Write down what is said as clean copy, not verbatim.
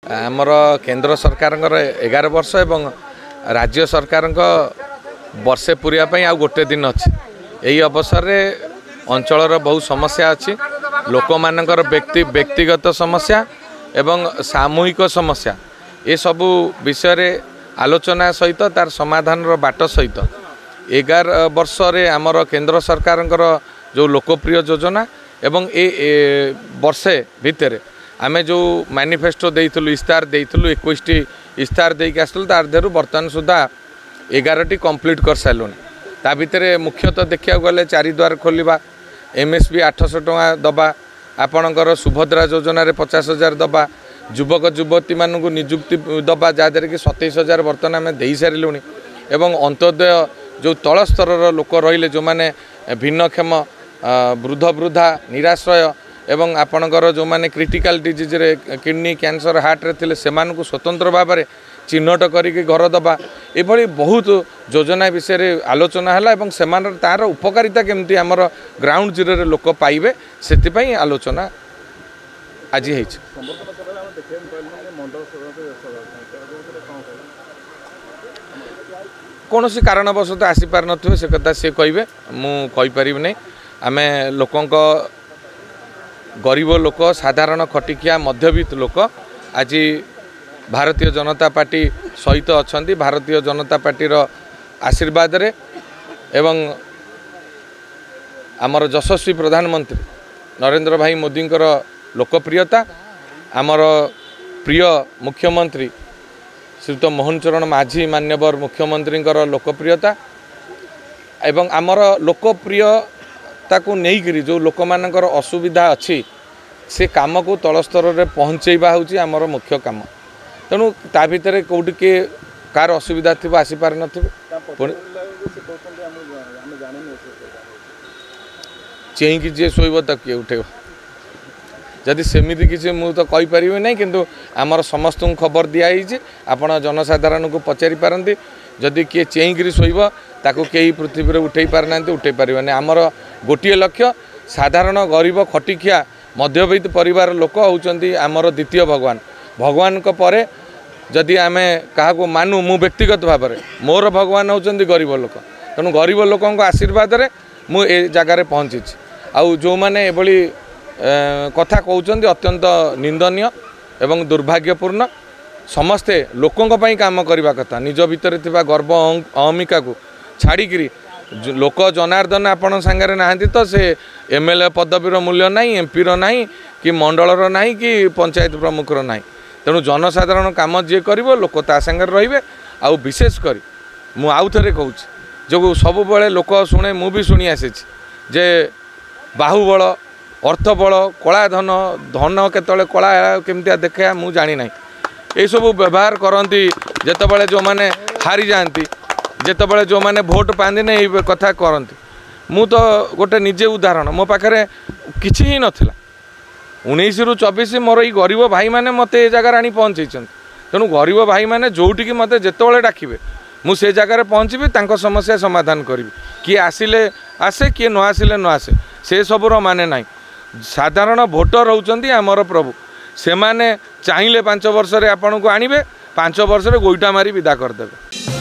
आमर केंद्र सरकार 11 वर्ष एवं राज्य सरकार वर्षे पूराई आ गोटे दिन अच्छी यही अवसर में अंचल बहुत समस्या अच्छी लोक मानकर व्यक्तिगत समस्या एवं सामूहिक समस्या ये सबू विषय आलोचना सहित तार समाधान बाट सहित 11 वर्ष रे आमर केंद्र सरकार जो लोकप्रिय योजना एवं ए वर्षे भितर आमे जो मैनिफेस्टो देइथलु इस्तार देइथलु 21 इस्तार देके आसलु तार देरु वर्तमान सुधा 11टी कंप्लीट कर सालुनी ता भितर मुख्यतः देखिया गले 4 द्वार खोलिबा एमएसपी 800 टका दबा आपणकर सुभद्रा योजना रे 50,000 दबा युवक युवती मानू निजुक्ति दबा जहाँदर कि 27,000 बर्तमान आम दे सारूँ एवं अंत्योदय जो तल स्तर लोक रहिले जो माने भिन्नक्षम वृद्ध वृद्धा निराश्रय एवं आपणकर जो माने क्रिटिकल डिजीज रे किडनी कैंसर हार्ट रे थिले सेमान को स्वतंत्र भाव में चिन्हट करिके घर दबा एभली बहुत योजना विषय रे आलोचना हला एवं सेमान तार उपकारिता केमती हमर ग्राउंड जीरो रे लोक पाइबे सेति पई आलोचना आज हेछि। कौन सी कारणवश आसी पार नथिबे से कथा से कहिबे मु कहि परिबे नै आमे लोकंक गरीब लोक साधारण खटिकिया मध्यवित्त लोक आज भारतीय जनता पार्टी सहित अच्छा भारतीय जनता पार्टी आशीर्वाद रे एवं आमर यशस्वी प्रधानमंत्री नरेंद्र भाई मोदी लोकप्रियता आमर प्रिय मुख्यमंत्री श्रीयुत मोहन चरण माझी मान्यवर मुख्यमंत्री लोकप्रियता एवं आमर लोकप्रियता को नहीं जो लोक मानकर असुविधा अच्छी से काम को तल स्तर में पहुँचेबा हूँ आमर मुख्य काम तेणु ता भितर कौटी किए कार असुविधा थी आसी पार न चेईकी जी शोब तो किए उठे जदि सेमिति किसी मु तो कहि परिबे नै किंतु आमर समस्त खबर दिखाई आपण जनसाधारण को पचारि पारती जदि किए चेईकरी शोब ताकू कई पृथ्वी में उठे पारना उठे पारे आमर गोटे लक्ष्य साधारण गरीब खटिकिया मध्यवित्त परिवार लोक होउचंती आमर द्वितीय भगवान भगवान को परे जदि आमे क्या मानु मु व्यक्तिगत भाव में मोर भगवान होउचंती गरीब लोक तेणु गरीब लोकों आशीर्वाद रे मु ए जगार पहुँची आउ जो माने एभली कथा कहते अत्यंत निंदनीय एवं दुर्भाग्यपूर्ण समस्ते लोकों काम करने कथा निज भितर थिबा गर्व अहमिका को छाड़िकी लोक जनार्दन आपण सांगरे नाहंती तो से एमएलए पदवीर मूल्य नहीं एमपीर नहीं कि मंडलर नहीं कि पंचायत प्रमुखर नहीं तेणु जनसाधारण काम जी कर लोक ता सांगे रे आउ विशेष कर मु आउ थे कहूँ जो सब बेले लोक शुणे मु भी शुणी आसी जे बाहुबल अर्थबल कला धन धन केतले कला केमतिया देखा मु जानी ना ये सब व्यवहार करती जितेबाला जो मैंने हारी जाती जितेबाला जो मैंने भोट पाती ना ये कथा करती मु तो गोटे निजे उदाहरण मो पाखे किसी ही नाला 19 ରୁ 24 मोर ये गरीब भाई मैंने मत ए जगार आनी पहुँचे तेणु गरीब भाई मैंने जोटिकी मत जितेबाला डाकिबे मुझे जगार पहुँची समस्या समाधान करी किए आसिले आसे किए न आसिले न आसे से सबूर माने ना साधारण भोटर होउचंती आमर प्रभु से माने चाहिए 5 वर्ष रे आपन को आनिबे 5 वर्ष रे गोइठा मारी विदा करदेबे।